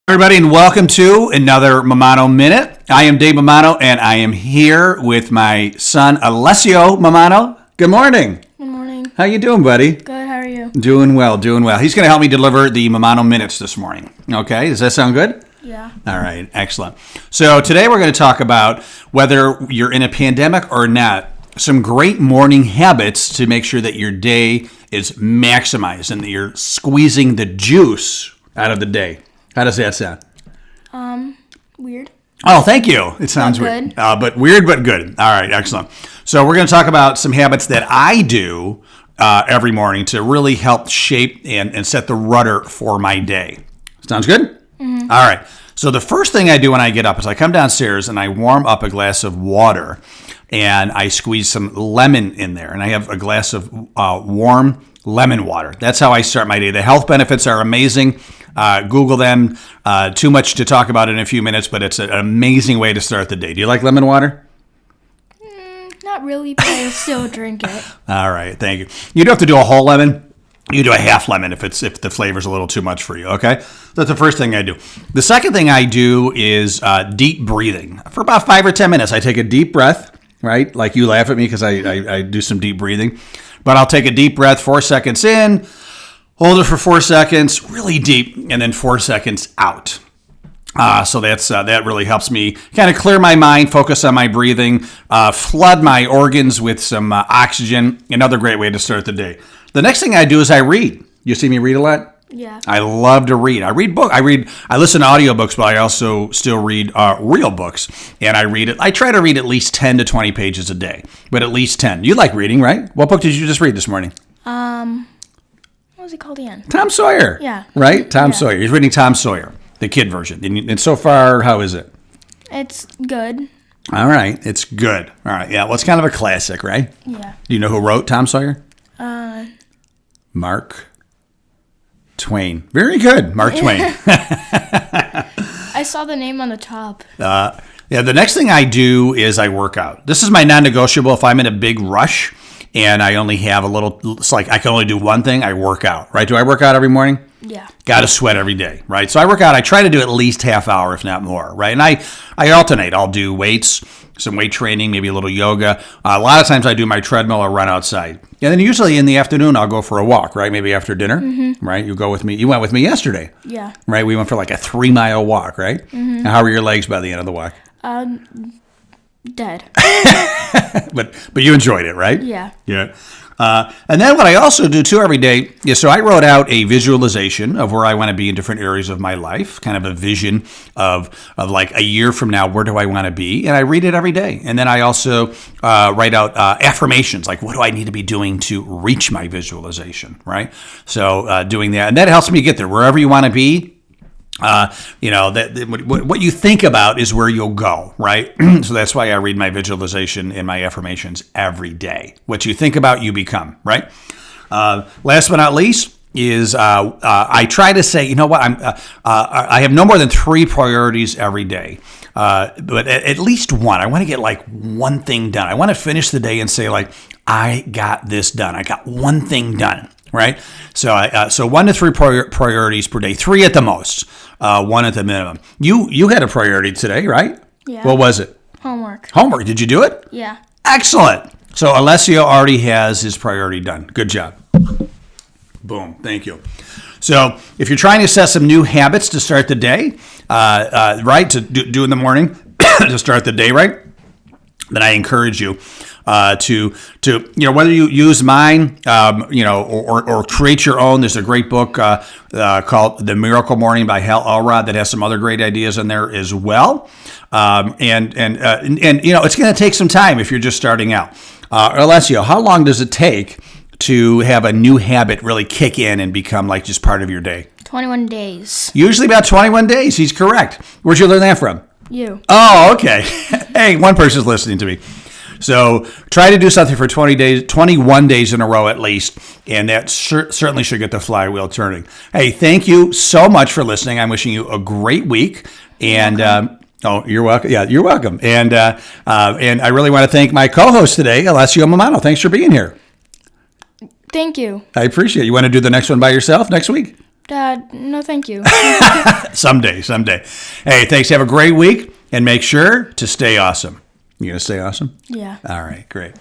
Everybody, and welcome to another MAMMANO Minute. I am Dave MAMMANO, and I am here with my son, Alessio MAMMANO. Good morning. Good morning. How you doing, buddy? Good, how are you? Doing well, doing well. He's going to help me deliver the MAMMANO Minutes this morning. Okay, does that sound good? Yeah. All right, excellent. So today we're going to talk about whether you're in a pandemic or not, some great morning habits to make sure that your day is maximized and that you're squeezing the juice out of the day. How does that sound? Weird. Oh, thank you. It sounds weird. But weird, but good. All right, excellent. So we're going to talk about some habits that I do every morning to really help shape and set the rudder for my day. Sounds good? Mm-hmm. All right. So the first thing I do when I get up is I come downstairs and I warm up a glass of water and I squeeze some lemon in there. And I have a glass of warm lemon water. That's how I start my day. The health benefits are amazing. Google them. Too much to talk about in a few minutes, but it's an amazing way to start the day. Do you like lemon water? Not really, but I still drink it. All right, thank you. You don't have to do a whole lemon. You do a half lemon if the flavor's a little too much for you, okay? That's the first thing I do. The second thing I do is deep breathing. For about 5 or 10 minutes, I take a deep breath, right? Like you laugh at me because I do some deep breathing. But I'll take a deep breath, 4 seconds in, hold it for 4 seconds, really deep, and then 4 seconds out. So that really helps me kind of clear my mind, focus on my breathing, flood my organs with some oxygen. Another great way to start the day. The next thing I do is I read. You see me read a lot? Yeah. I love to read. I read books. I listen to audiobooks, but I also still read real books. And I try to read at least 10 to 20 pages a day, but at least 10. You like reading, right? What book did you just read this morning? What was it called again? Tom Sawyer. Yeah. Right? Tom Sawyer. He's reading Tom Sawyer, the kid version. And so far, how is it? It's good. All right. It's good. All right. Yeah. Well, it's kind of a classic, right? Yeah. Do you know who wrote Tom Sawyer? Mark Twain. Very good. Mark Twain. I saw the name on the top. The next thing I do is I work out. This is my non-negotiable. If I'm in a big rush and I only have it's like I can only do one thing, I work out, right? Do I work out every morning? Yeah. Got to sweat every day, right? So I work out. I try to do at least half hour, if not more, right? And I alternate. I'll do weights, some weight training, maybe a little yoga. A lot of times I do my treadmill or run outside. And then usually in the afternoon, I'll go for a walk, right? Maybe after dinner, right? You go with me. You went with me yesterday. Yeah. Right? We went for like a 3-mile walk, right? Mm-hmm. And how were your legs by the end of the walk? Dead. But you enjoyed it, right? Yeah. Yeah. And then what I also do too every day is, so I wrote out a visualization of where I want to be in different areas of my life, kind of a vision of like a year from now, where do I want to be? And I read it every day. And then I also write out affirmations, like what do I need to be doing to reach my visualization, right? So doing that, and that helps me get there. Wherever you want to be, what you think about is where you'll go, right? So that's why I read my visualization and my affirmations every day. What you think about, you become, right? Last but not least is I try to say, you know what, I have no more than 3 priorities every day. But at least one. I want to get like one thing done. I want to finish the day and say like, I got this done. I got one thing done. Right, so 1 to 3 priorities per day, 3 at the most, 1 at the minimum. You had a priority today, right? Yeah. What was it? Homework. Homework. Did you do it? Yeah. Excellent. So Alessio already has his priority done. Good job. Boom. Thank you. So if you're trying to set some new habits to start the day, right, to do in the morning to start the day right, then I encourage you to whether you use mine, or create your own. There's a great book called The Miracle Morning by Hal Elrod that has some other great ideas in there as well. And it's going to take some time if you're just starting out. Alessio, how long does it take to have a new habit really kick in and become like just part of your day? 21 days. Usually about 21 days. He's correct. Where'd you learn that from? You. Oh, okay. Hey, one person's listening to me. So try to do something for 21 days in a row at least, and that certainly should get the flywheel turning. Hey, thank you so much for listening. I'm wishing you a great week, and you're welcome. Yeah, you're welcome. And I really want to thank my co-host today, Alessio MAMMANO. Thanks for being here. Thank you. I appreciate it. You want to do the next one by yourself next week? No, thank you. Someday. Hey, thanks. Have a great week, and make sure to stay awesome. You gonna stay awesome? Yeah. All right, great.